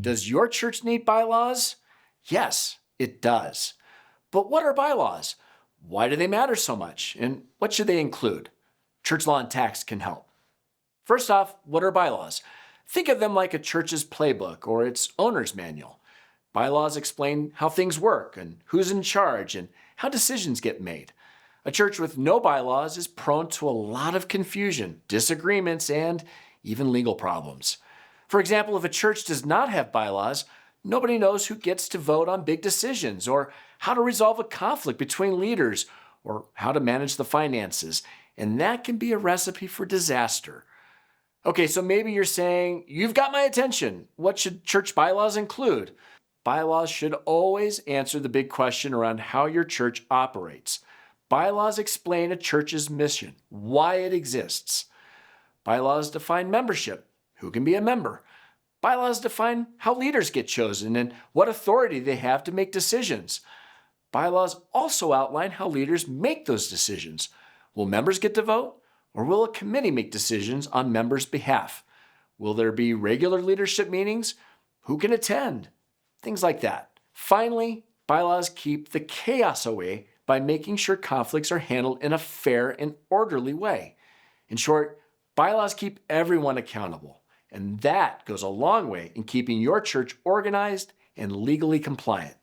does your church need bylaws? Yes, it does. But what are bylaws? Why do they matter so much? And what should they include? Church Law and Tax can help. First off, what are bylaws? Think of them like a church's playbook or its owner's manual. Bylaws explain how things work and who's in charge and how decisions get made. A church with no bylaws is prone to a lot of confusion, disagreements, and even legal problems. For example, if a church does not have bylaws, nobody knows who gets to vote on big decisions, or how to resolve a conflict between leaders, or how to manage the finances, and that can be a recipe for disaster. Okay, so maybe you're saying, you've got my attention. What should church bylaws include? Bylaws should always answer the big question around how your church operates. Bylaws explain a church's mission, why it exists. Bylaws define membership, who can be a member. Bylaws define how leaders get chosen and what authority they have to make decisions. Bylaws also outline how leaders make those decisions. Will members get to vote, or will a committee make decisions on members' behalf? Will there be regular leadership meetings? Who can attend? Things like that. Finally, bylaws keep the chaos away by making sure conflicts are handled in a fair and orderly way. In short, bylaws keep everyone accountable, and that goes a long way in keeping your church organized and legally compliant.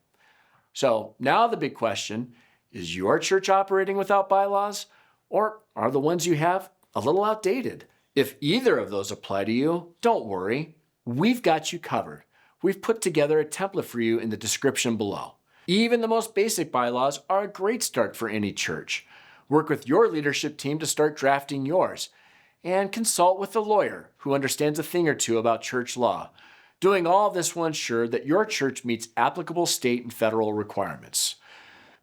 So now the big question, is your church operating without bylaws, or are the ones you have a little outdated? If either of those apply to you, don't worry. We've got you covered. We've put together a template for you in the description below. Even the most basic bylaws are a great start for any church. Work with your leadership team to start drafting yours, and consult with a lawyer who understands a thing or two about church law. Doing all this will ensure that your church meets applicable state and federal requirements.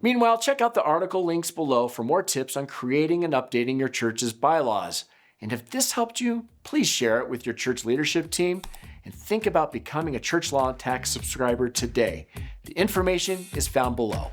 Meanwhile, check out the article links below for more tips on creating and updating your church's bylaws. And if this helped you, please share it with your church leadership team and think about becoming a Church Law and Tax subscriber today. The information is found below.